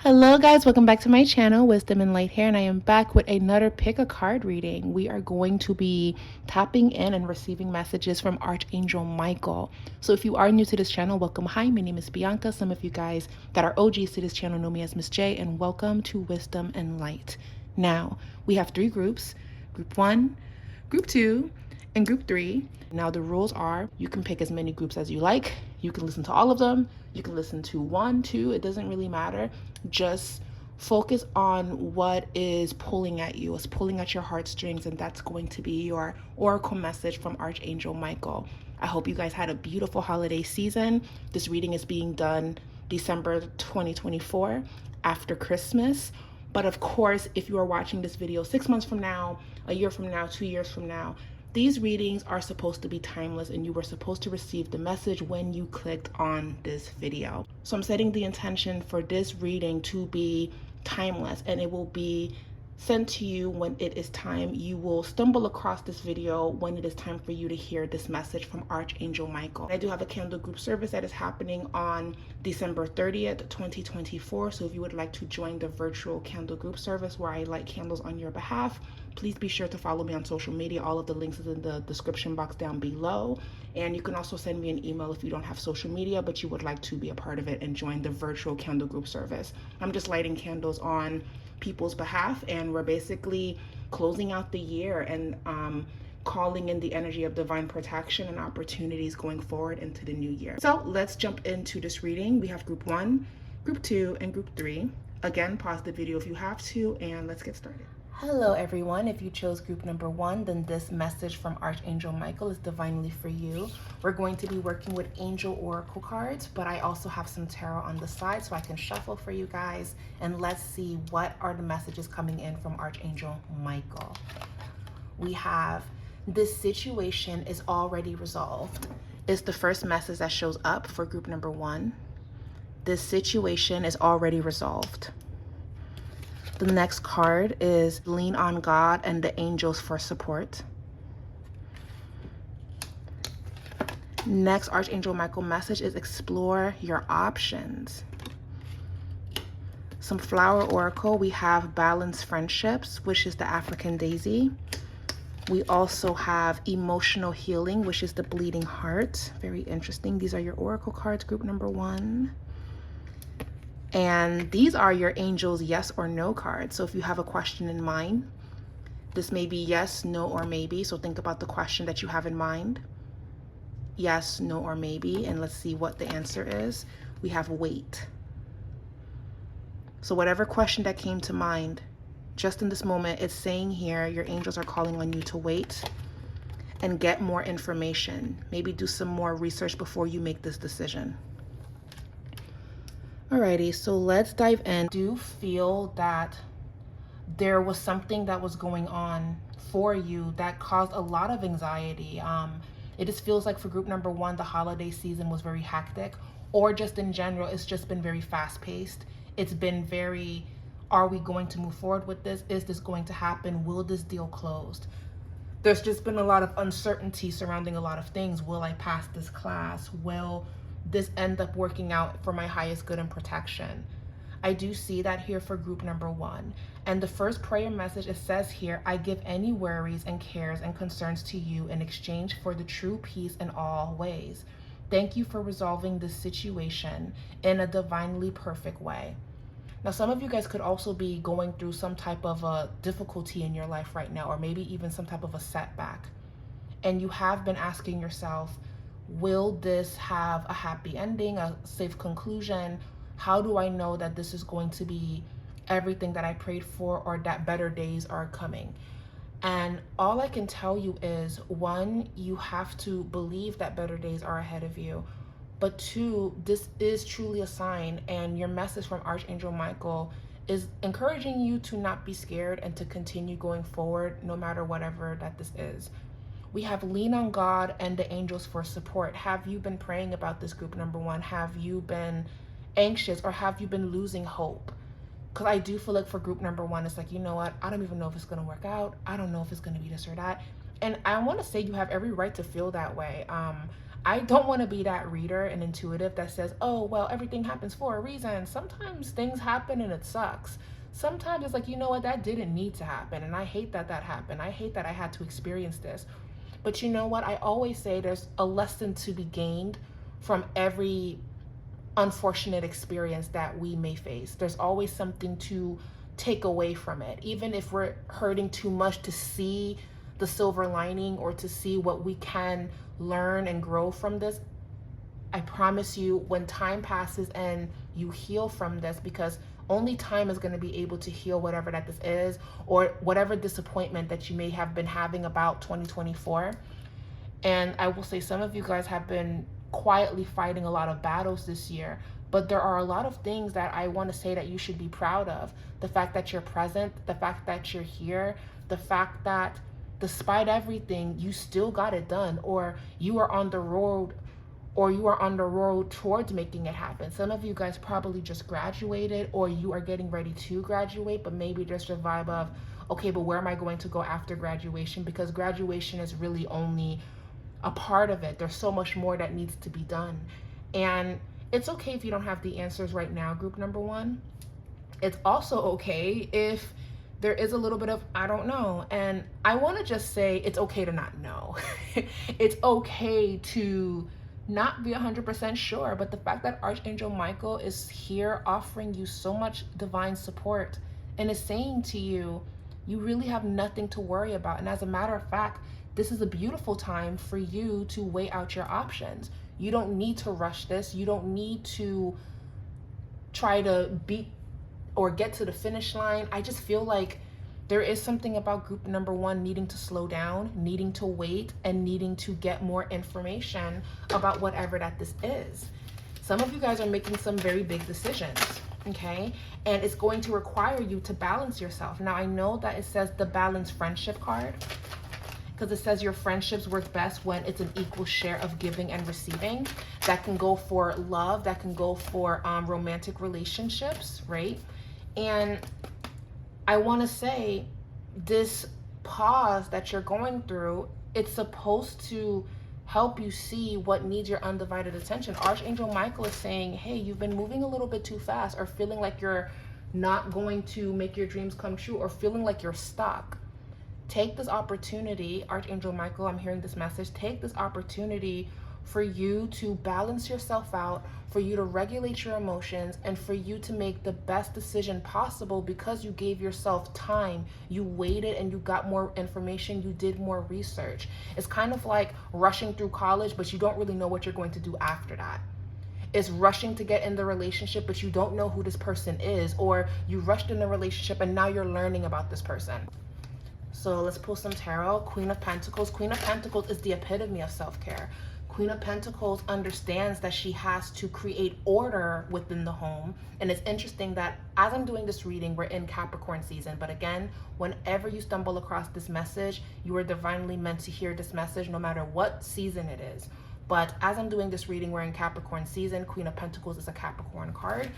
Hello guys, welcome back to my channel, Wisdom and Light here, and I am back with another pick a card reading. We are going to be tapping in and receiving messages from Archangel Michael. So if you are new to this channel, welcome. Hi, my name is Bianca. Some of you guys that are OGs to this channel know me as Miss J, and welcome to Wisdom and Light. Now, we have three groups, group 1, group 2, and group 3. Now the rules are you can pick as many groups as you like. You can listen to all of them. You can listen to 1, 2, it doesn't really matter. Just focus on what is pulling at you, it's pulling at your heartstrings, and that's going to be your oracle message from Archangel Michael. I hope you guys had a beautiful holiday season. This reading is being done December 2024 after Christmas. But of course, if you are watching this video 6 months from now, a year from now, 2 years from now, these readings are supposed to be timeless, and you were supposed to receive the message when you clicked on this video. So I'm setting the intention for this reading to be timeless, and it will be sent to you when it is time. You will stumble across this video when it is time for you to hear this message from Archangel Michael. I do have a candle group service that is happening on December 30th, 2024. So if you would like to join the virtual candle group service where I light candles on your behalf, please be sure to follow me on social media. All of the links is in the description box down below. And you can also send me an email if you don't have social media, but you would like to be a part of it and join the virtual candle group service. I'm just lighting candles on people's behalf, and we're basically closing out the year and calling in the energy of divine protection and opportunities going forward into the new year. So let's jump into this reading. We have group 1, group 2, and group 3. Again, pause the video if you have to, and let's get started. Hello everyone. If you chose group number 1, then this message from Archangel Michael is divinely for you. We're going to be working with angel oracle cards, but I also have some tarot on the side so I can shuffle for you guys, and let's see what are the messages coming in from Archangel Michael. We have, this situation is already resolved. It's the first message that shows up for group number 1. This situation is already resolved. The next card is lean on God and the angels for support. Next Archangel Michael message is explore your options. Some flower oracle, we have balanced friendships, which is the African daisy. We also have emotional healing, which is the bleeding heart. Very interesting. These are your oracle cards, group number 1. And these are your angels yes or no cards. So if you have a question in mind, this may be yes, no, or maybe. So think about the question that you have in mind. Yes, no, or maybe. And let's see what the answer is. We have wait. So whatever question that came to mind, just in this moment, it's saying here, your angels are calling on you to wait and get more information. Maybe do some more research before you make this decision. Alrighty, so let's dive in. I do feel that there was something that was going on for you that caused a lot of anxiety. It just feels like for group number 1, the holiday season was very hectic, or just in general, it's just been very fast-paced. It's been very, are we going to move forward with this? Is this going to happen? Will this deal close? There's just been a lot of uncertainty surrounding a lot of things. Will I pass this class? Will this end up working out for my highest good and protection? I do see that here for group number 1. And the first prayer message, it says here, I give any worries and cares and concerns to you in exchange for the true peace in all ways. Thank you for resolving this situation in a divinely perfect way. Now, some of you guys could also be going through some type of a difficulty in your life right now, or maybe even some type of a setback. And you have been asking yourself, will this have a happy ending, a safe conclusion? How do I know that this is going to be everything that I prayed for, or that better days are coming? And all I can tell you is, 1, you have to believe that better days are ahead of you. But 2, this is truly a sign, and your message from Archangel Michael is encouraging you to not be scared and to continue going forward no matter whatever that this is. We have lean on God and the angels for support. Have you been praying about this, group number 1? Have you been anxious, or have you been losing hope? Because I do feel like for group number 1, it's like, you know what? I don't even know if it's going to work out. I don't know if it's going to be this or that. And I want to say you have every right to feel that way. I don't want to be that reader and intuitive that says, oh, well, everything happens for a reason. Sometimes things happen and it sucks. Sometimes it's like, you know what, that didn't need to happen. And I hate that that happened. I hate that I had to experience this. But you know what? I always say there's a lesson to be gained from every unfortunate experience that we may face. There's always something to take away from it. Even if we're hurting too much to see the silver lining or to see what we can learn and grow from this, I promise you, when time passes and you heal from this, because only time is going to be able to heal whatever that this is, or whatever disappointment that you may have been having about 2024. And I will say some of you guys have been quietly fighting a lot of battles this year, but there are a lot of things that I want to say that you should be proud of. The fact that you're present, the fact that you're here, the fact that despite everything, you still got it done, or you are on the road towards making it happen. Some of you guys probably just graduated, or you are getting ready to graduate, but maybe there's a vibe of, okay, but where am I going to go after graduation? Because graduation is really only a part of it. There's so much more that needs to be done. And it's okay if you don't have the answers right now, group number one. It's also okay if there is a little bit of, I don't know. And I want to just say it's okay to not know. It's okay to not be 100% sure, but the fact that Archangel Michael is here offering you so much divine support and is saying to you, you really have nothing to worry about. And as a matter of fact, this is a beautiful time for you to weigh out your options. You don't need to rush this. You don't need to try to beat or get to the finish line. I just feel like there is something about group number one needing to slow down, needing to wait, and needing to get more information about whatever that this is. Some of you guys are making some very big decisions, okay? And it's going to require you to balance yourself. Now, I know that it says the balance friendship card, because it says your friendships work best when it's an equal share of giving and receiving. That can go for love, that can go for romantic relationships, right? And I want to say this pause that you're going through, it's supposed to help you see what needs your undivided attention. Archangel Michael is saying, hey, you've been moving a little bit too fast, or feeling like you're not going to make your dreams come true, or feeling like you're stuck. Take this opportunity, Archangel Michael, I'm hearing this message, take this opportunity for you to balance yourself out, for you to regulate your emotions, and for you to make the best decision possible, because you gave yourself time, you waited, and you got more information, you did more research. It's kind of like rushing through college, but you don't really know what you're going to do after that. It's rushing to get in the relationship, but you don't know who this person is, or you rushed in the relationship and now you're learning about this person. So let's pull some tarot. Queen of Pentacles. Queen of Pentacles is the epitome of self-care. Queen of Pentacles understands that she has to create order within the home. And it's interesting that as I'm doing this reading, we're in Capricorn season. But again, whenever you stumble across this message, you are divinely meant to hear this message no matter what season it is. But as I'm doing this reading, we're in Capricorn season. Queen of Pentacles is a Capricorn card,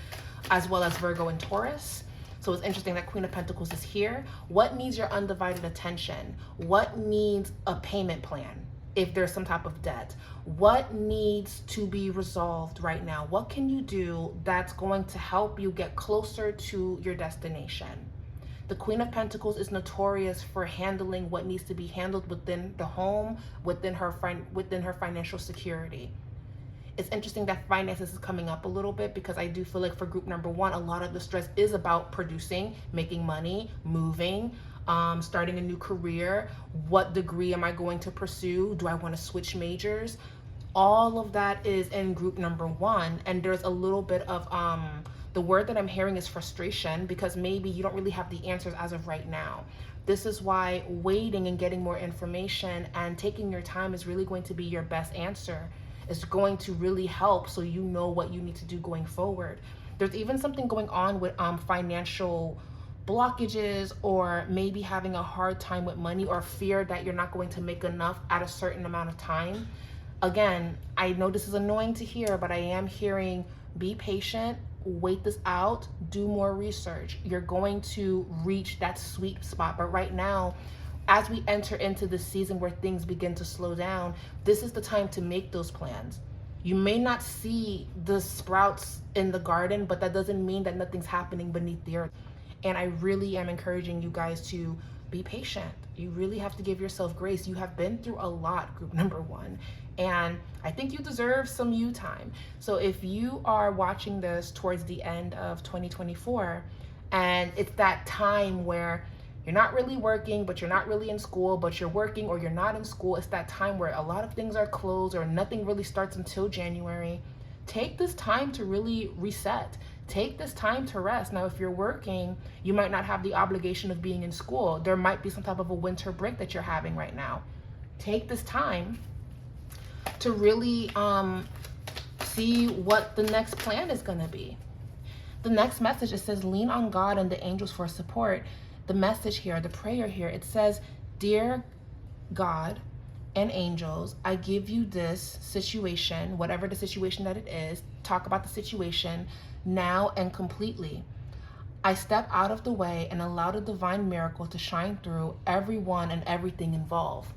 as well as Virgo and Taurus. So it's interesting that Queen of Pentacles is here. What needs your undivided attention? What needs a payment plan if there's some type of debt? What needs to be resolved right now? What can you do that's going to help you get closer to your destination? The Queen of Pentacles is notorious for handling what needs to be handled within the home, within her financial security. It's interesting that finances is coming up a little bit, because I do feel like for group number one, a lot of the stress is about producing, making money, moving, starting a new career. What degree am I going to pursue? Do I want to switch majors? All of that is in group number one. And there's a little bit of, the word that I'm hearing is frustration, because maybe you don't really have the answers as of right now. This is why waiting and getting more information and taking your time is really going to be your best answer. It's going to really help, so you know what you need to do going forward. There's even something going on with financial blockages, or maybe having a hard time with money, or fear that you're not going to make enough at a certain amount of time. Again, I know this is annoying to hear, but I am hearing be patient, wait this out, do more research. You're going to reach that sweet spot. But right now, as we enter into the season where things begin to slow down, this is the time to make those plans. You may not see the sprouts in the garden, but that doesn't mean that nothing's happening beneath the earth. And I really am encouraging you guys to be patient. You really have to give yourself grace. You have been through a lot, group number one. And I think you deserve some you time. So if you are watching this towards the end of 2024, and it's that time where you're not really working, but you're not really in school, but you're working, or you're not in school. It's that time where a lot of things are closed or nothing really starts until January. Take this time to really reset. Take this time to rest. Now, if you're working, you might not have the obligation of being in school. There might be some type of a winter break that you're having right now. Take this time to really see what the next plan is going to be. The next message, it says, lean on God and the angels for support. The message here, the prayer here, it says, dear God and angels, I give you this situation, whatever the situation that it is, talk about the situation now and completely. I step out of the way and allow the divine miracle to shine through everyone and everything involved.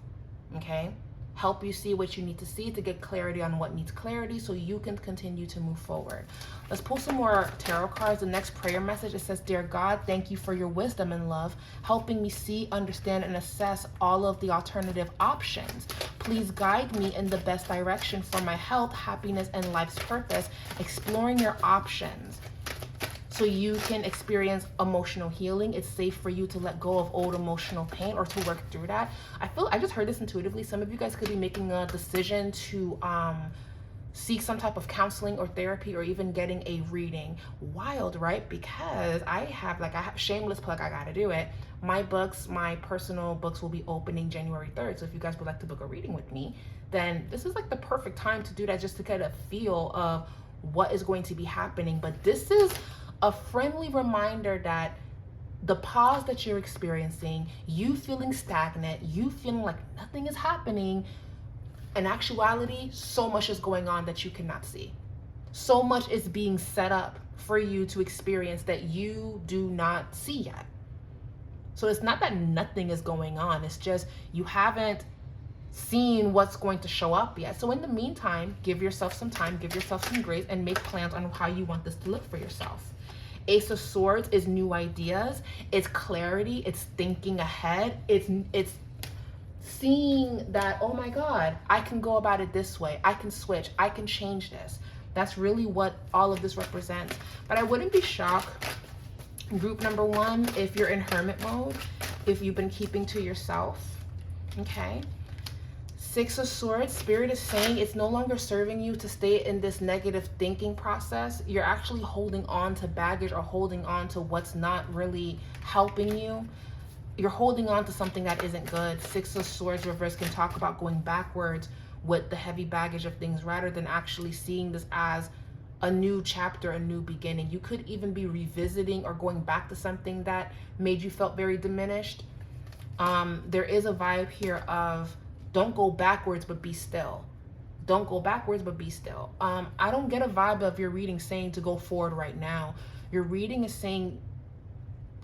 Okay? Help you see what you need to see to get clarity on what needs clarity so you can continue to move forward. Let's pull some more tarot cards. The next prayer message, it says, dear God, thank you for your wisdom and love, helping me see, understand, and assess all of the alternative options. Please guide me in the best direction for my health, happiness, and life's purpose, exploring your options so you can experience emotional healing. It's safe for you to let go of old emotional pain or to work through that. I just heard this intuitively. Some of you guys could be making a decision to seek some type of counseling or therapy or even getting a reading. Wild, right? Because I have shameless plug, I gotta do it. My books, my personal books will be opening January 3rd. So if you guys would like to book a reading with me, then this is like the perfect time to do that, just to get a feel of what is going to be happening. But this is a friendly reminder that the pause that you're experiencing, you feeling stagnant, you feeling like nothing is happening, in actuality, so much is going on that you cannot see. So much is being set up for you to experience that you do not see yet. So it's not that nothing is going on. It's just you haven't seen what's going to show up yet. So in the meantime, give yourself some time, give yourself some grace, and make plans on how you want this to look for yourself. Ace of Swords is new ideas, it's clarity, it's thinking ahead, it's seeing that, oh my God, I can go about it this way, I can switch, I can change this. That's really what all of this represents. But I wouldn't be shocked, group number one, if you're in hermit mode, if you've been keeping to yourself, okay? Six of Swords, Spirit is saying it's no longer serving you to stay in this negative thinking process. You're actually holding on to baggage or holding on to what's not really helping you. You're holding on to something that isn't good. Six of Swords reverse can talk about going backwards with the heavy baggage of things rather than actually seeing this as a new chapter, a new beginning. You could even be revisiting or going back to something that made you felt very diminished. There is a vibe here of don't go backwards, but be still. Don't go backwards, but be still. I don't get a vibe of your reading saying to go forward right now. Your reading is saying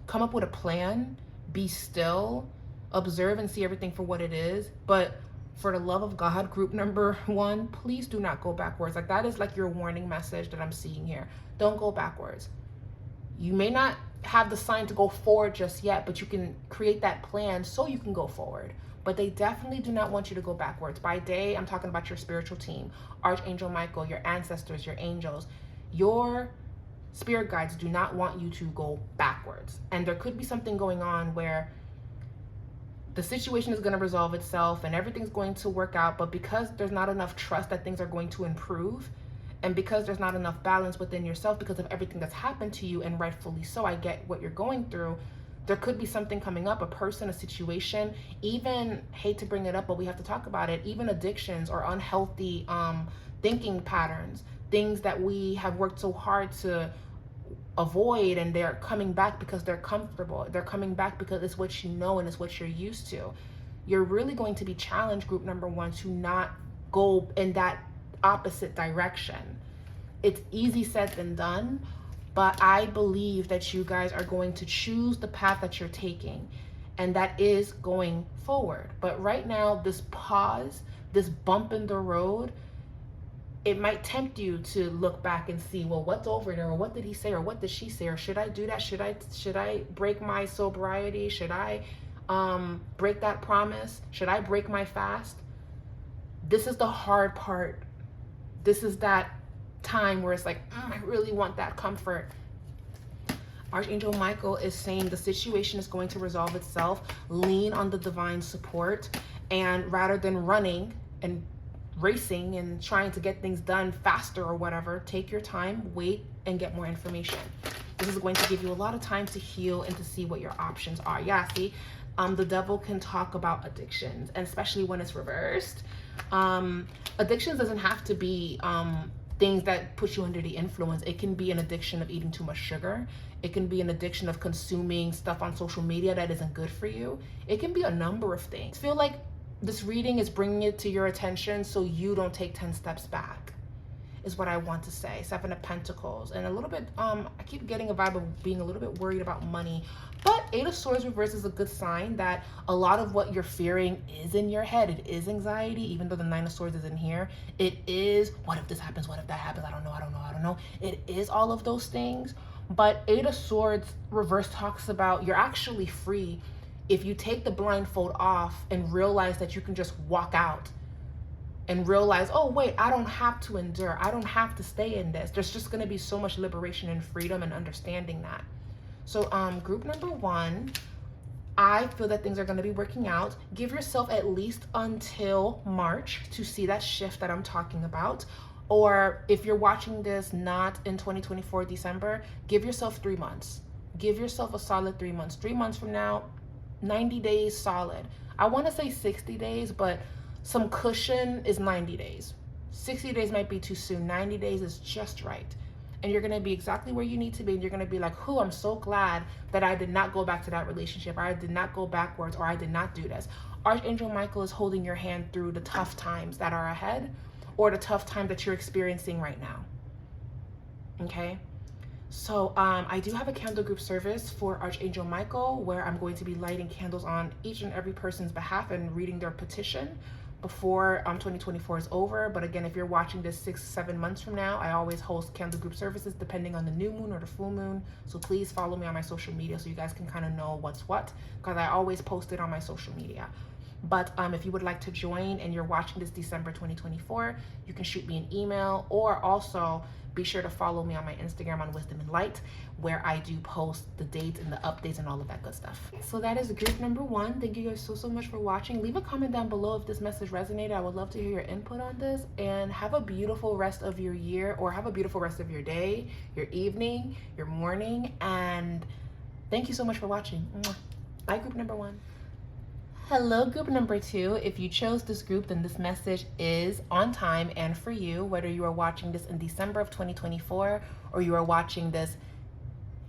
come up with a plan, be still, observe and see everything for what it is. But for the love of God, group number one, please do not go backwards. Like that is like your warning message that I'm seeing here. Don't go backwards. You may not have the sign to go forward just yet, but you can create that plan so you can go forward. But they definitely do not want you to go backwards. By day, I'm talking about your spiritual team, Archangel Michael, your ancestors, your angels. Your spirit guides do not want you to go backwards. And there could be something going on where the situation is going to resolve itself and everything's going to work out. But because there's not enough trust that things are going to improve, and because there's not enough balance within yourself because of everything that's happened to you, and rightfully so, I get what you're going through, there could be something coming up, a person, a situation, even, hate to bring it up, but we have to talk about it, even addictions or unhealthy thinking patterns, things that we have worked so hard to avoid, and they're coming back because they're comfortable. They're coming back because it's what you know and it's what you're used to. You're really going to be challenged, group number one, to not go in that opposite direction. It's easy said than done, but I believe that you guys are going to choose the path that you're taking. and that is going forward. But right now, this pause, this bump in the road, it might tempt you to look back and see, well, what's over there, or what did he say, or what did she say, or should I do that? Should I break my sobriety? Should I break that promise? Should I break my fast? This is the hard part. This is that time where it's like, I really want that comfort. Archangel Michael is saying the situation is going to resolve itself. Lean on the divine support, and rather than running and racing and trying to get things done faster or whatever, take your time, wait, and get more information. This is going to give you a lot of time to heal and to see what your options are. Yeah, see, the devil can talk about addictions, and especially when it's reversed. Addictions doesn't have to be things that put you under the influence. It can be an addiction of eating too much sugar. It can be an addiction of consuming stuff on social media that isn't good for you. It can be a number of things. I feel like this reading is bringing it to your attention so you don't take 10 steps back, is what I want to say. 7 of Pentacles. And a little bit, I keep getting a vibe of being a little bit worried about money. But 8 of Swords reverse is a good sign that a lot of what you're fearing is in your head. It is anxiety, even though the 9 of Swords is in here. It is, what if this happens? What if that happens? I don't know. It is all of those things. But 8 of Swords reverse talks about you're actually free if you take the blindfold off and realize that you can just walk out and realize, oh wait, I don't have to endure. I don't have to stay in this. There's just going to be so much liberation and freedom and understanding that. So group number 1, I feel that things are going to be working out. Give yourself at least until March to see that shift that I'm talking about. Or if you're watching this not in 2024 December, give yourself 3 months. Give yourself a solid 3 months. 3 months from now, 90 days solid. I want to say 60 days, but some cushion is 90 days. 60 days might be too soon. 90 days is just right. And you're going to be exactly where you need to be. And you're going to be like, I'm so glad that I did not go back to that relationship. Or I did not go backwards, or I did not do this. Archangel Michael is holding your hand through the tough times that are ahead, or the tough time that you're experiencing right now. Okay? So I do have a candle group service for Archangel Michael where I'm going to be lighting candles on each and every person's behalf and reading their petition before 2024 is over. But again, if you're watching this 6-7 months from now, I always host candle group services depending on the new moon or the full moon. So please follow me on my social media so you guys can kind of know what's what, because I always post it on my social media. But if you would like to join and you're watching this December 2024, you can shoot me an email, or also be sure to follow me on my Instagram on Wisdom and Light, where I do post the dates and the updates and all of that good stuff. So that is group number 1. Thank you guys so much for watching. Leave a comment down below if this message resonated. I would love to hear your input on this, and have a beautiful rest of your year, or have a beautiful rest of your day, your evening, your morning, and thank you so much for watching. Bye, group number 1. Hello, group number 2. If you chose this group, then this message is on time and for you, whether you are watching this in December of 2024 or you are watching this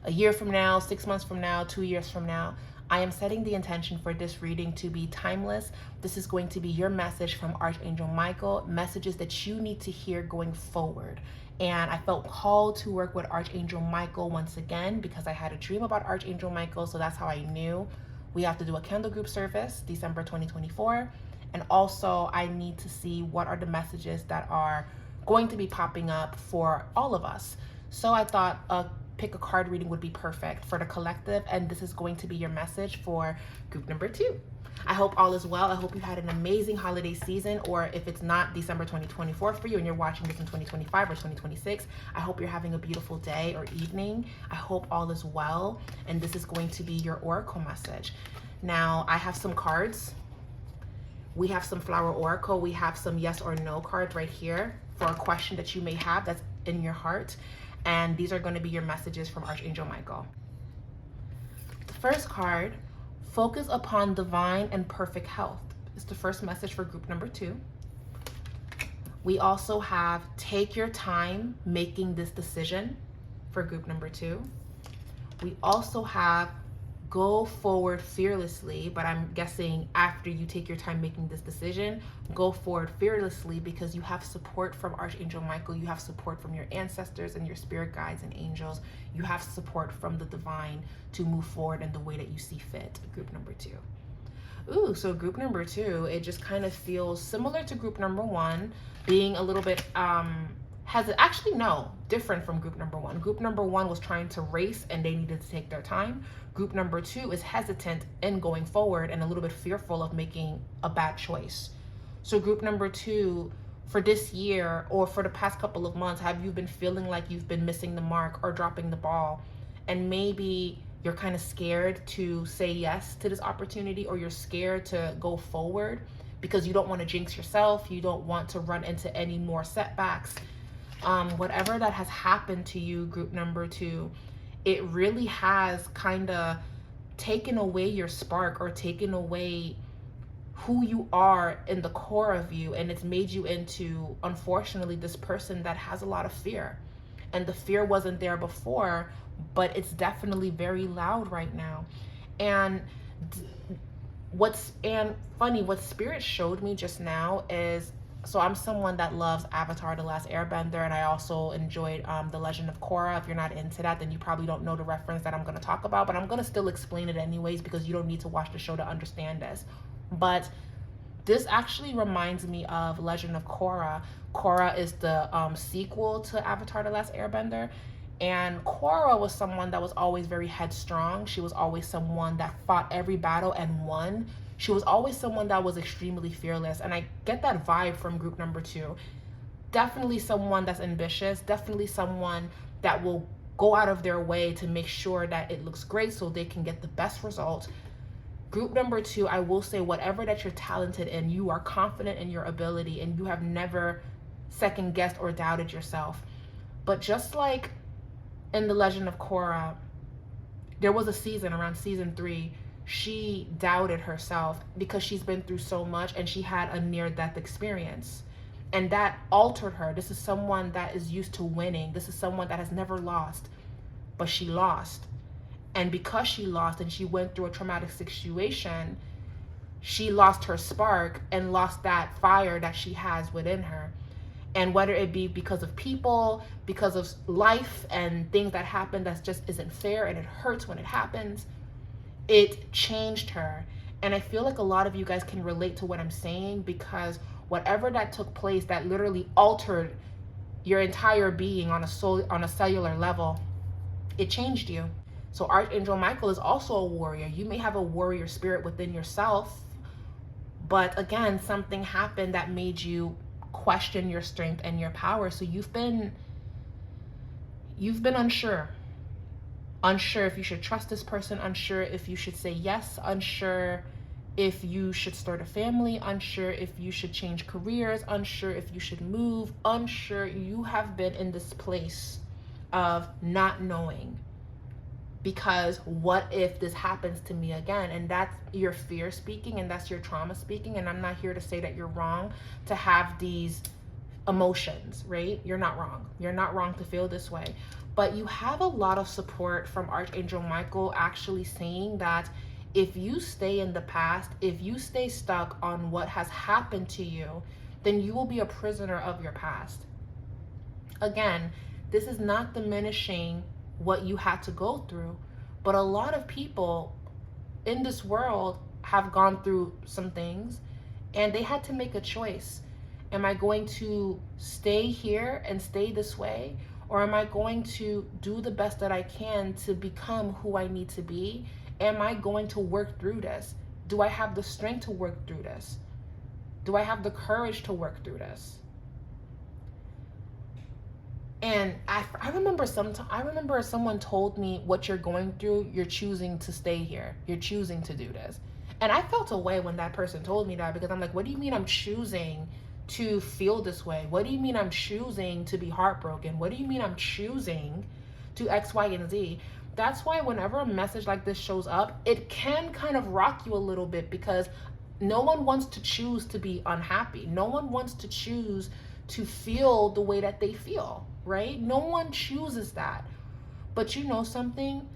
a year from now, 6 months from now, 2 years from now. I am setting the intention for this reading to be timeless. This is going to be your message from Archangel Michael, messages that you need to hear going forward. And I felt called to work with Archangel Michael once again because I had a dream about Archangel Michael, so that's how I knew we have to do a candle group service December 2024. And also I need to see what are the messages that are going to be popping up for all of us. So I thought a pick a card reading would be perfect for the collective, and this is going to be your message for group number 2. I hope all is well. I hope you had an amazing holiday season, or if it's not December 2024 for you and you're watching this in 2025 or 2026, I hope you're having a beautiful day or evening. I hope all is well, and this is going to be your oracle message. Now, I have some cards. We have some flower oracle. We have some yes or no cards right here for a question that you may have that's in your heart, and these are going to be your messages from Archangel Michael. The first card, focus upon divine and perfect health, is the first message for group number 2. We also have take your time making this decision for group number 2. We also have go forward fearlessly, but I'm guessing after you take your time making this decision, go forward fearlessly because you have support from Archangel Michael, you have support from your ancestors and your spirit guides and angels, you have support from the divine to move forward in the way that you see fit. Group number 2. Ooh, so group number 2, it just kind of feels similar to group number 1, being a little bit different from group number 1. Group number 1 was trying to race and they needed to take their time. Group number 2 is hesitant in going forward and a little bit fearful of making a bad choice. So group number 2, for this year or for the past couple of months, have you been feeling like you've been missing the mark or dropping the ball? And maybe you're kind of scared to say yes to this opportunity, or you're scared to go forward because you don't want to jinx yourself. You don't want to run into any more setbacks. Whatever that has happened to you, group number 2, it really has kind of taken away your spark or taken away who you are in the core of you. And it's made you into, unfortunately, this person that has a lot of fear. And the fear wasn't there before, but it's definitely very loud right now. And what Spirit showed me just now is, so I'm someone that loves Avatar: The Last Airbender, and I also enjoyed The Legend of Korra. If you're not into that, then you probably don't know the reference that I'm going to talk about, but I'm going to still explain it anyways because you don't need to watch the show to understand this. But this actually reminds me of Legend of Korra. Korra is the sequel to Avatar: The Last Airbender, and Korra was someone that was always very headstrong. She was always someone that fought every battle and won. She was always someone that was extremely fearless. And I get that vibe from group number 2. Definitely someone that's ambitious. Definitely someone that will go out of their way to make sure that it looks great so they can get the best result. Group number 2, I will say, whatever that you're talented in, you are confident in your ability and you have never second guessed or doubted yourself. But just like in The Legend of Korra, there was a season, around season 3, she doubted herself because she's been through so much and she had a near-death experience. And that altered her. This is someone that is used to winning. This is someone that has never lost, but she lost. And because she lost and she went through a traumatic situation, she lost her spark and lost that fire that she has within her. And whether it be because of people, because of life and things that happen that just isn't fair and it hurts when it happens, it changed her. And I feel like a lot of you guys can relate to what I'm saying, because whatever that took place that literally altered your entire being on a cellular level, it changed you. So Archangel Michael is also a warrior. You may have a warrior spirit within yourself, but again, something happened that made you question your strength and your power. So you've been unsure if you should trust this person, unsure if you should say yes, unsure if you should start a family, unsure if you should change careers, unsure if you should move, unsure. You have been in this place of not knowing, because what if this happens to me again? And that's your fear speaking, and that's your trauma speaking. And I'm not here to say that you're wrong to have these emotions, right? You're not wrong. You're not wrong to feel this way. But you have a lot of support from Archangel Michael actually saying that if you stay in the past, if you stay stuck on what has happened to you, then you will be a prisoner of your past. Again, this is not diminishing what you had to go through, but a lot of people in this world have gone through some things and they had to make a choice. Am I going to stay here and stay this way? Or am I going to do the best that I can to become who I need to be? Am I going to work through this? Do I have the strength to work through this? Do I have the courage to work through this? And I remember someone told me, what you're going through, you're choosing to stay here. You're choosing to do this. And I felt a way when that person told me that, because I'm like, what do you mean I'm choosing to feel this way? What do you mean I'm choosing to be heartbroken? What do you mean I'm choosing to X, Y, and Z? That's why whenever a message like this shows up, it can kind of rock you a little bit, because no one wants to choose to be unhappy. No one wants to choose to feel the way that they feel, right? No one chooses that. But you know something?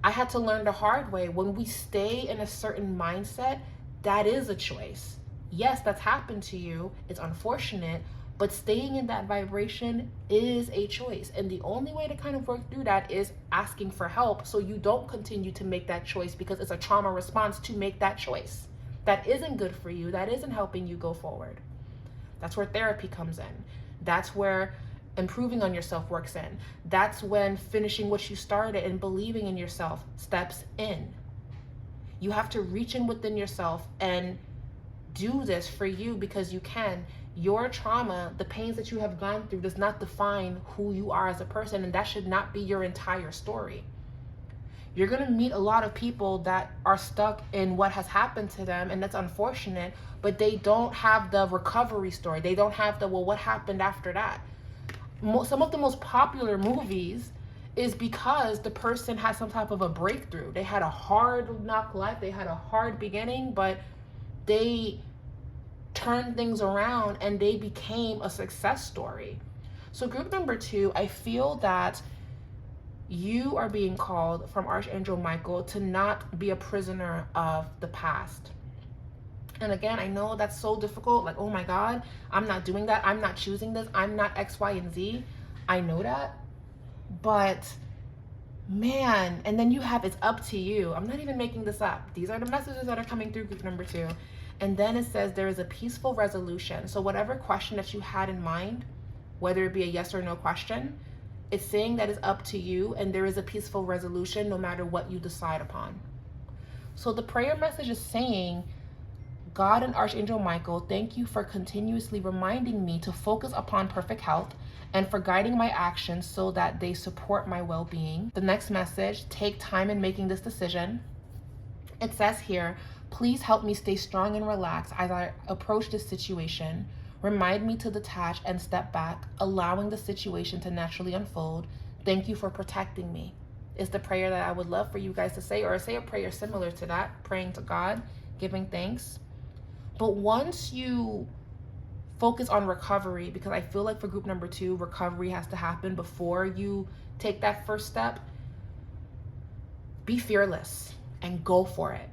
I had to learn the hard way. When we stay in a certain mindset, that is a choice. Yes, that's happened to you. It's unfortunate, but staying in that vibration is a choice. And the only way to kind of work through that is asking for help, so you don't continue to make that choice, because it's a trauma response to make that choice. That isn't good for you. That isn't helping you go forward. That's where therapy comes in. That's where improving on yourself works in. That's when finishing what you started and believing in yourself steps in. You have to reach in within yourself and do this for you, because you can. Your trauma, the pains that you have gone through, does not define who you are as a person, and that should not be your entire story. You're going to meet a lot of people that are stuck in what has happened to them, and that's unfortunate, but they don't have the recovery story. They don't have the, well, what happened after that? Some of the most popular movies is because the person had some type of a breakthrough. They had a hard knock life. They had a hard beginning, but they turned things around and they became a success story. So group number 2, I feel that you are being called from Archangel Michael to not be a prisoner of the past. And again, I know that's so difficult. Like, oh my God, I'm not doing that. I'm not choosing this. I'm not X, Y, and Z. I know that. But man, and then you have, it's up to you. I'm not even making this up. These are the messages that are coming through group number 2. And then it says there is a peaceful resolution. So whatever question that you had in mind, whether it be a yes or no question, it's saying that it's up to you, and there is a peaceful resolution no matter what you decide upon. So the prayer message is saying, God and Archangel Michael, thank you for continuously reminding me to focus upon perfect health and for guiding my actions so that they support my well-being. The next message, take time in making this decision. It says here, please help me stay strong and relaxed as I approach this situation. Remind me to detach and step back, allowing the situation to naturally unfold. Thank you for protecting me. Is the prayer that I would love for you guys to say, or say a prayer similar to that, praying to God, giving thanks. But once you focus on recovery, because I feel like for group number 2, recovery has to happen before you take that first step, be fearless and go for it.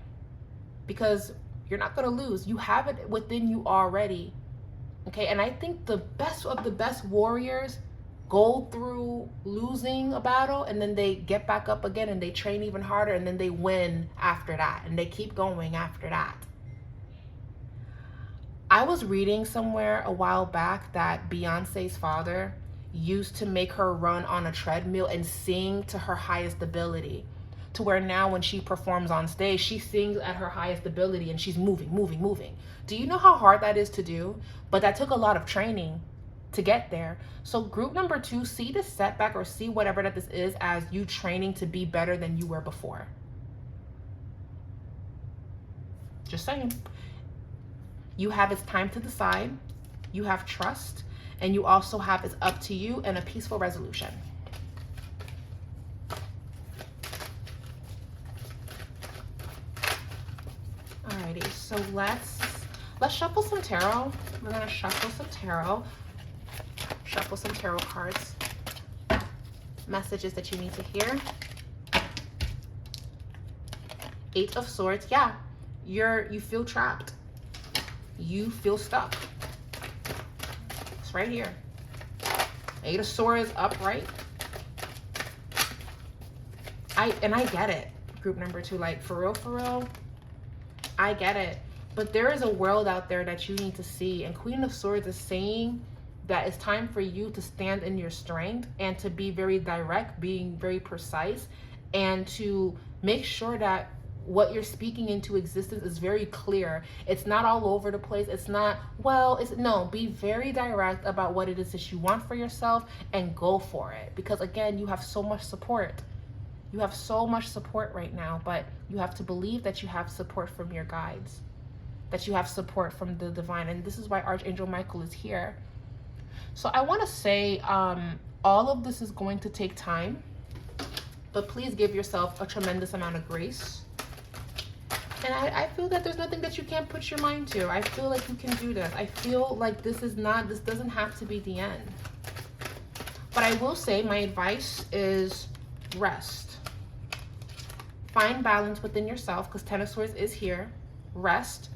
Because you're not going to lose. You have it within you already. Okay, and I think the best of the best warriors go through losing a battle, and then they get back up again and they train even harder, and then they win after that, and they keep going after that. I was reading somewhere a while back that Beyonce's father used to make her run on a treadmill and sing to her highest ability, to where now when she performs on stage, she sings at her highest ability and she's moving. Do you know how hard that is to do? But that took a lot of training to get there. So group number 2, see this setback, or see whatever that this is, as you training to be better than you were before. Just saying. You have it's time to decide, you have trust, and you also have it's up to you and a peaceful resolution. Alrighty, so let's shuffle some tarot. We're gonna shuffle some tarot. Shuffle some tarot cards. Messages that you need to hear. 8 of Swords. Yeah, you feel trapped. You feel stuck. It's right here. 8 of Swords upright. I get it, group number 2. Like, for real, I get it. But there is a world out there that you need to see. And Queen of Swords is saying that it's time for you to stand in your strength and to be very direct, being very precise, and to make sure that what you're speaking into existence is very clear. It's not all over the place. It's not, well, no, be very direct about what it is that you want for yourself and go for it. Because again, you have so much support. You have so much support right now, but you have to believe that you have support from your guides, that you have support from the divine. And this is why Archangel Michael is here. So I want to say all of this is going to take time, but please give yourself a tremendous amount of grace. And I feel that there's nothing that you can't put your mind to. I feel like you can do this. I feel like this doesn't have to be the end. But I will say my advice is rest. Find balance within yourself, because Ten of Swords is here. Rest.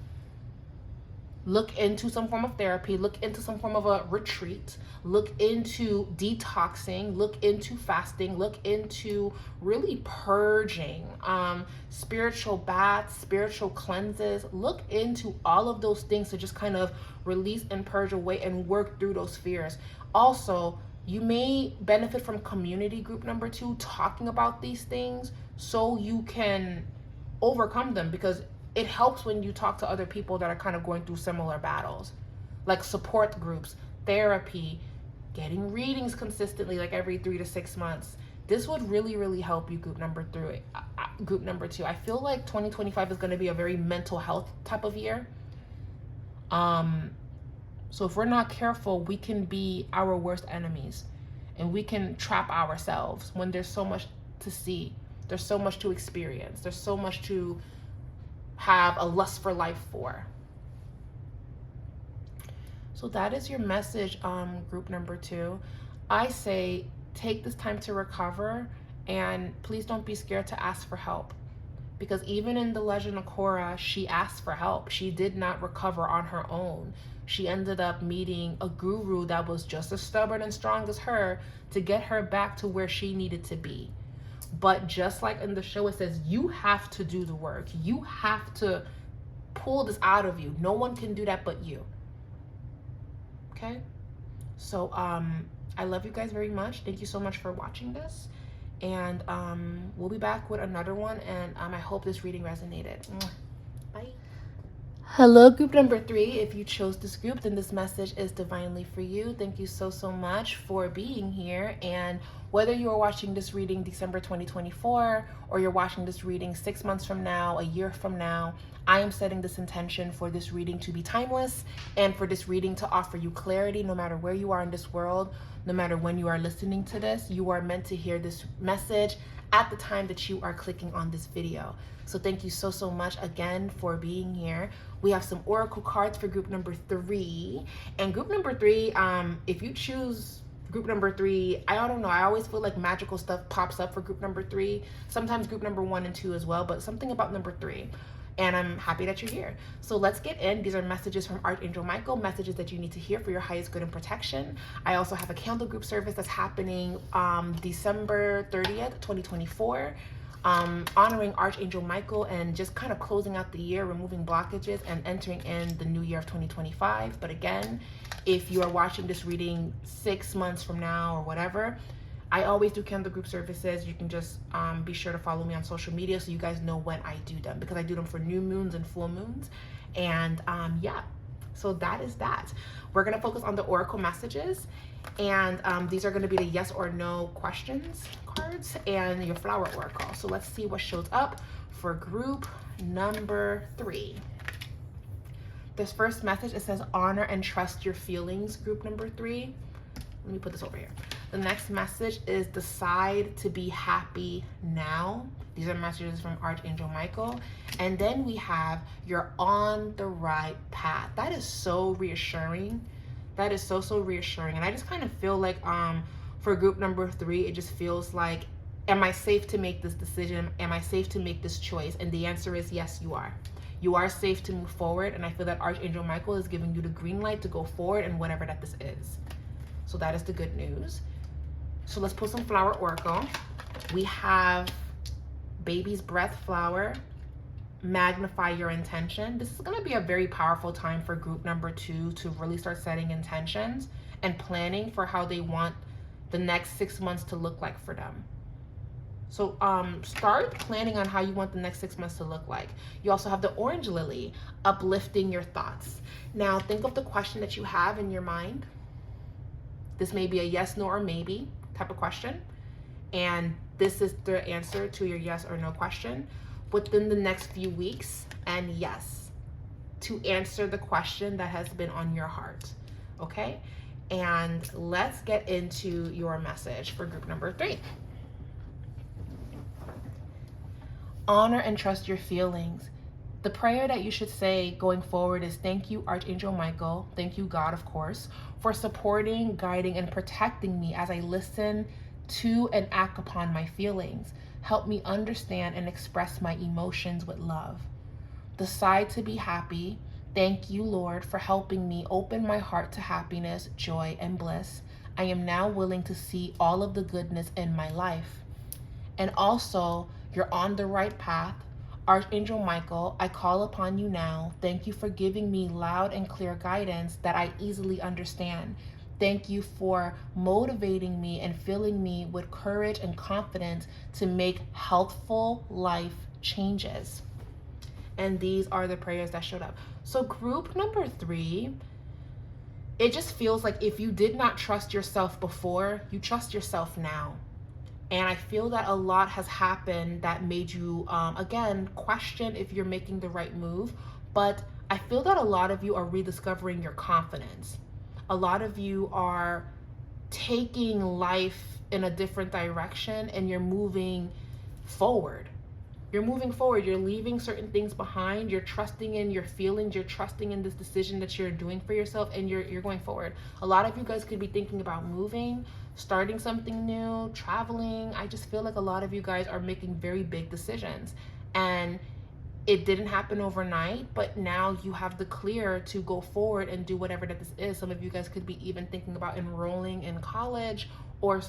Look into some form of therapy. Look into some form of a retreat. Look into detoxing. Look into fasting. Look into really purging, spiritual baths, spiritual cleanses. Look into all of those things to just kind of release and purge away and work through those fears. Also, you may benefit from community group number 2 talking about these things so you can overcome them, because it helps when you talk to other people that are kind of going through similar battles, like support groups, therapy, getting readings consistently, like every 3 to 6 months. This would really, really help you, group number 2. I feel like 2025 is going to be a very mental health type of year. So if we're not careful, we can be our worst enemies, and we can trap ourselves when there's so much to see. There's so much to experience. There's so much to have a lust for life for. So that is your message, group number 2. I say take this time to recover, and please don't be scared to ask for help, because even in the legend of Korra, she asked for help. She did not recover on her own. She ended up meeting a guru that was just as stubborn and strong as her to get her back to where she needed to be. But just like in the show, it says you have to do the work. You have to pull this out of you. No one can do that but you. Okay? So I love you guys very much. Thank you so much for watching this. And we'll be back with another one. And I hope this reading resonated. Bye. Hello, group number 3. If you chose this group, then this message is divinely for you. Thank you so, so much for being here. And whether you are watching this reading December 2024, or you're watching this reading 6 months from now, a year from now, I am setting this intention for this reading to be timeless, and for this reading to offer you clarity no matter where you are in this world, no matter when you are listening to this. You are meant to hear this message at the time that you are clicking on this video. So thank you so, so much again for being here. We have some oracle cards for group number 3. And group number 3, if you choose group number 3, I don't know, I always feel like magical stuff pops up for group number 3. Sometimes group number 1 and 2 as well, but something about number 3. And I'm happy that you're here. So let's get in. These are messages from Archangel Michael, messages that you need to hear for your highest good and protection. I also have a candle group service that's happening December 30th, 2024. Honoring Archangel Michael and just kind of closing out the year, removing blockages and entering in the new year of 2025. But again, if you are watching this reading 6 months from now or whatever, I always do candle group services. You can just be sure to follow me on social media so you guys know when I do them, because I do them for new moons and full moons. And yeah, so that is that. We're going to focus on the oracle messages, and these are going to be the yes or no questions cards and your flower oracle. So let's see what shows up for group number 3. This first message, it says honor and trust your feelings, group number 3. Let me put this over here. The next message is decide to be happy now. These are messages from Archangel Michael. And then we have you're on the right path. That is so reassuring. That is so, so reassuring. And I just kind of feel like for group number 3, it just feels like, am I safe to make this decision? Am I safe to make this choice? And the answer is yes, you are. You are safe to move forward. And I feel that Archangel Michael is giving you the green light to go forward and whatever that this is. So that is the good news. So let's pull some flower oracle. We have baby's breath flower, magnify your intention. This is going to be a very powerful time for group number 2 to really start setting intentions and planning for how they want the next 6 months to look like for them. So start planning on how you want the next 6 months to look like. You also have the orange lily, uplifting your thoughts. Now think of the question that you have in your mind. This may be a yes, no, or maybe type of question. And this is the answer to your yes or no question within the next few weeks. And yes, to answer the question that has been on your heart. Okay? And let's get into your message for group number 3. Honor and trust your feelings. The prayer that you should say going forward is thank you, Archangel Michael. Thank you, God, of course, for supporting, guiding, and protecting me as I listen to and act upon my feelings. Help me understand and express my emotions with love. Decide to be happy. Thank you, Lord, for helping me open my heart to happiness, joy, and bliss. I am now willing to see all of the goodness in my life. And also, you're on the right path. Archangel Michael, I call upon you now. Thank you for giving me loud and clear guidance that I easily understand. Thank you for motivating me and filling me with courage and confidence to make healthful life changes. And these are the prayers that showed up. So group number 3, it just feels like if you did not trust yourself before, you trust yourself now. And I feel that a lot has happened that made you, again, question if you're making the right move. But I feel that a lot of you are rediscovering your confidence. A lot of you are taking life in a different direction and you're moving forward. You're moving forward. You're leaving certain things behind. You're trusting in your feelings. You're trusting in this decision that you're doing for yourself, and you're going forward. A lot of you guys could be thinking about moving, starting something new, traveling. I just feel like a lot of you guys are making very big decisions, and it didn't happen overnight, but now you have the clear to go forward and do whatever that this is. Some of you guys could be even thinking about enrolling in college, or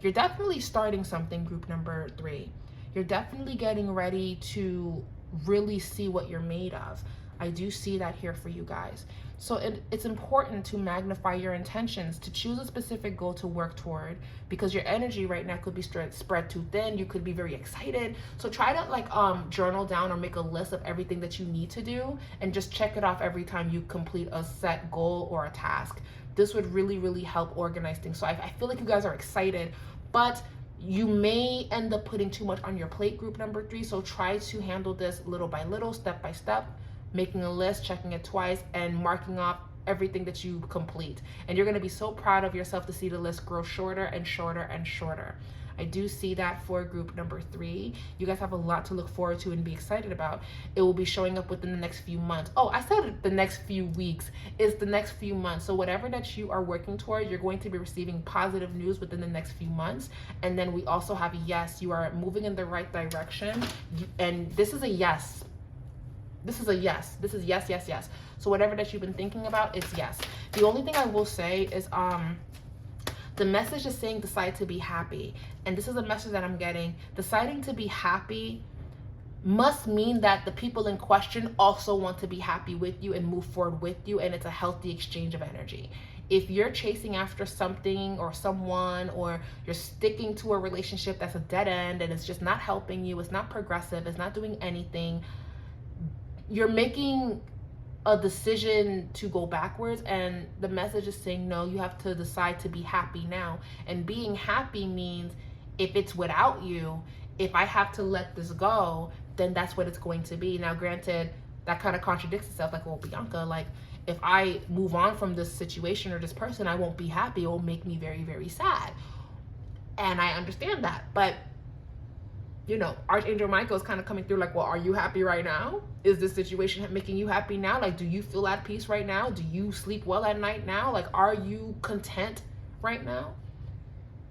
you're definitely starting something, group number 3. You're definitely getting ready to really see what you're made of. I do see that here for you guys. So it's important to magnify your intentions, to choose a specific goal to work toward, because your energy right now could be spread too thin. You could be very excited. So try to journal down or make a list of everything that you need to do and just check it off every time you complete a set goal or a task. This would really, really help organize things. So I feel like you guys are excited, but you may end up putting too much on your plate, group number 3. So try to handle this little by little, step by step, making a list, checking it twice, and marking off everything that you complete. And you're going to be so proud of yourself to see the list grow shorter and shorter and shorter. I do see that for group number 3. You guys have a lot to look forward to and be excited about. It will be showing up within the next few months. Oh, I said the next few weeks. It's the next few months. So whatever that you are working toward, you're going to be receiving positive news within the next few months. And then we also have a yes. You are moving in the right direction. And this is a yes. This is a yes. This is yes, yes, yes. So whatever that you've been thinking about, it's yes. The only thing I will say is the message is saying decide to be happy. And this is a message that I'm getting. Deciding to be happy must mean that the people in question also want to be happy with you and move forward with you, and it's a healthy exchange of energy. If you're chasing after something or someone, or you're sticking to a relationship that's a dead end and it's just not helping you, it's not progressive, it's not doing anything, you're making a decision to go backwards, and the message is saying no, you have to decide to be happy now. And being happy means if it's without you, if I have to let this go, then that's what it's going to be. Now granted, that kind of contradicts itself, like, well, Bianca, like, if I move on from this situation or this person, I won't be happy. It will make me very, very sad. And I understand that, but you know, Archangel Michael is kind of coming through like, well, are you happy right now? Is this situation making you happy now? Like, do you feel at peace right now? Do you sleep well at night now? Like, are you content right now?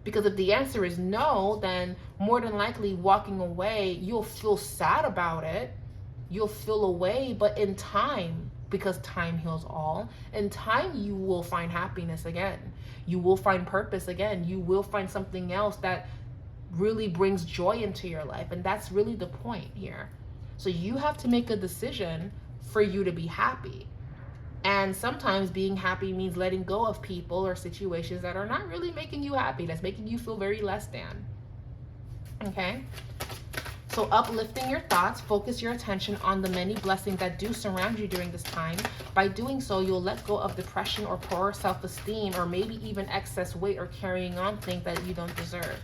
Because if the answer is no, then more than likely walking away, you'll feel sad about it. You'll feel away, but in time, because time heals all, in time you will find happiness again. You will find purpose again. You will find something else that really brings joy into your life. And that's really the point here. So you have to make a decision for you to be happy. And sometimes being happy means letting go of people or situations that are not really making you happy, that's making you feel very less than. Okay? So uplifting your thoughts, focus your attention on the many blessings that do surround you during this time. By doing so, you'll let go of depression or poor self-esteem, or maybe even excess weight or carrying on things that you don't deserve.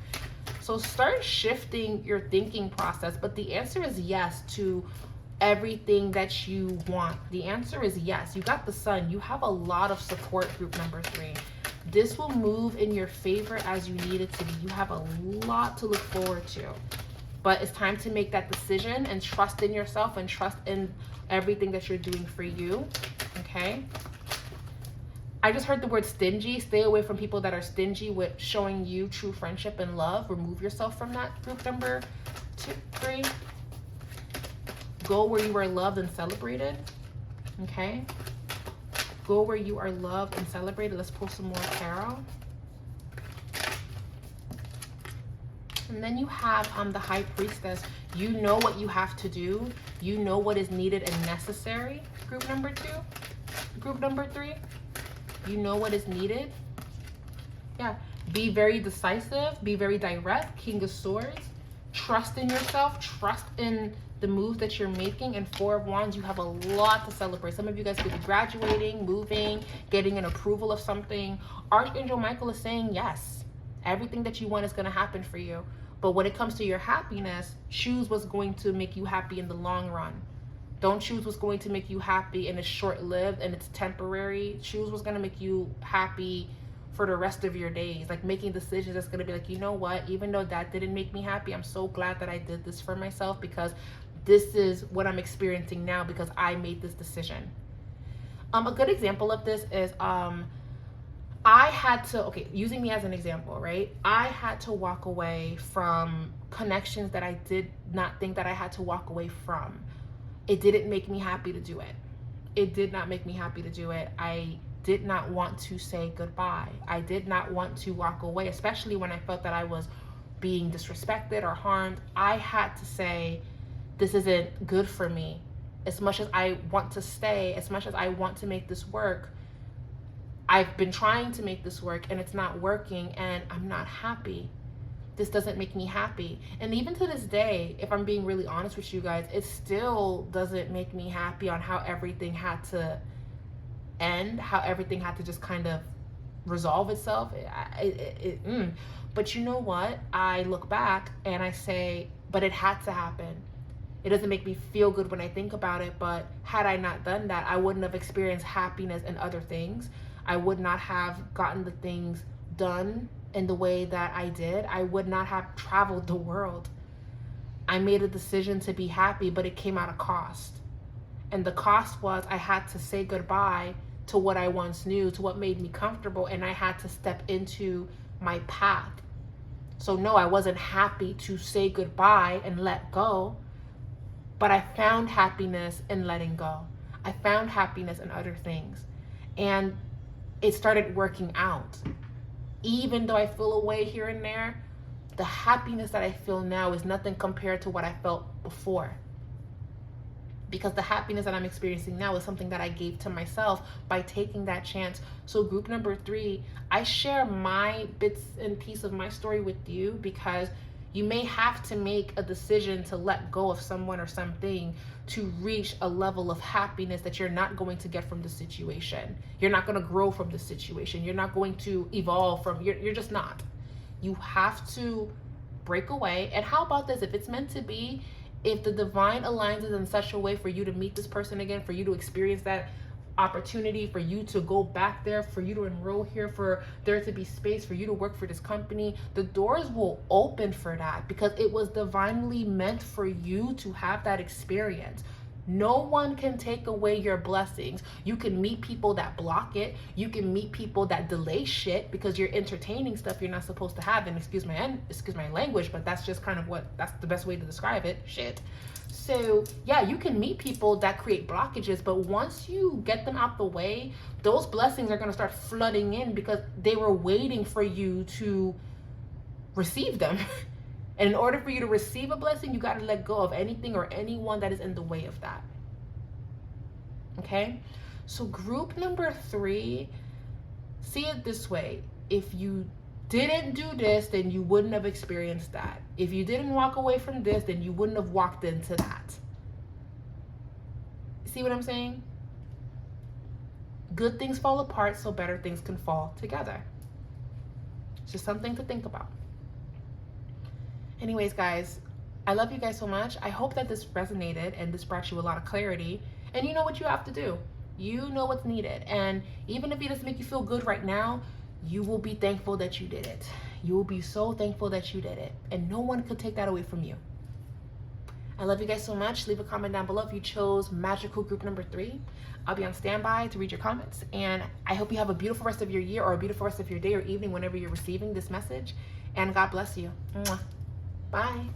So start shifting your thinking process, but the answer is yes to everything that you want. The answer is yes. You got the sun. You have a lot of support, group number 3. This will move in your favor as you need it to be. You have a lot to look forward to, but it's time to make that decision and trust in yourself and trust in everything that you're doing for you. Okay? I just heard the word stingy. Stay away from people that are stingy with showing you true friendship and love. Remove yourself from that. Group number 3. Go where you are loved and celebrated. Okay. Go where you are loved and celebrated. Let's pull some more tarot. And then you have the High Priestess. You know what you have to do. You know what is needed and necessary. Group number 2. Group number 3. You know what is needed. Yeah. Be very decisive. Be very direct. King of Swords. Trust in yourself. Trust in the moves that you're making. And 4 of Wands, you have a lot to celebrate. Some of you guys could be graduating, moving, getting an approval of something. Archangel Michael is saying yes. Everything that you want is going to happen for you. But when it comes to your happiness, choose what's going to make you happy in the long run. Don't choose what's going to make you happy and it's short-lived and it's temporary. Choose what's going to make you happy for the rest of your days. Like making decisions that's going to be like, you know what? Even though that didn't make me happy, I'm so glad that I did this for myself because this is what I'm experiencing now because I made this decision. A good example of this is I had to, okay, using me as an example, right? I had to walk away from connections that I did not think that I had to walk away from. It didn't make me happy to do it. It did not make me happy to do it. I did not want to say goodbye. I did not want to walk away, especially when I felt that I was being disrespected or harmed. I had to say, this isn't good for me. As much as I want to stay, as much as I want to make this work, I've been trying to make this work and it's not working and I'm not happy. This doesn't make me happy. And even to this day, if I'm being really honest with you guys, it still doesn't make me happy on how everything had to end, how everything had to just kind of resolve itself. But you know what? I look back and I say, but it had to happen. It doesn't make me feel good when I think about it, but had I not done that, I wouldn't have experienced happiness and other things. I would not have gotten the things done in the way that I did. I would not have traveled the world. I made a decision to be happy, but it came at a cost. And the cost was I had to say goodbye to what I once knew, to what made me comfortable, and I had to step into my path. So no, I wasn't happy to say goodbye and let go, but I found happiness in letting go. I found happiness in other things. And it started working out. Even though I feel away here and there, the happiness that I feel now is nothing compared to what I felt before. Because the happiness that I'm experiencing now is something that I gave to myself by taking that chance. So group number 3, I share my bits and pieces of my story with you because you may have to make a decision to let go of someone or something to reach a level of happiness that you're not going to get from the situation. You're not going to grow from the situation. You're not going to evolve from, you're just not. You have to break away. And how about this? If it's meant to be, if the divine aligns it in such a way for you to meet this person again, for you to experience that opportunity, for you to go back there, for you to enroll here, for there to be space for you to work for this company, the doors will open for that because it was divinely meant for you to have that experience. No one can take away your blessings. You can meet people that block it. You can meet people that delay shit because you're entertaining stuff you're not supposed to have. And excuse my language, but that's just kind of that's the best way to describe it. Shit. So yeah, you can meet people that create blockages, but once you get them out the way, those blessings are going to start flooding in because they were waiting for you to receive them. And in order for you to receive a blessing, you got to let go of anything or anyone that is in the way of that. Okay? So group number 3, see it this way. If you didn't do this, then you wouldn't have experienced that. If you didn't walk away from this, then you wouldn't have walked into that. See what I'm saying? Good things fall apart so better things can fall together. It's just something to think about. Anyways, guys, I love you guys so much. I hope that this resonated and this brought you a lot of clarity. And you know what you have to do. You know what's needed. And even if it doesn't make you feel good right now, you will be thankful that you did it. You will be so thankful that you did it. And no one could take that away from you. I love you guys so much. Leave a comment down below if you chose magical group number 3. I'll be on standby to read your comments. And I hope you have a beautiful rest of your year, or a beautiful rest of your day or evening whenever you're receiving this message. And God bless you. Mwah. Bye.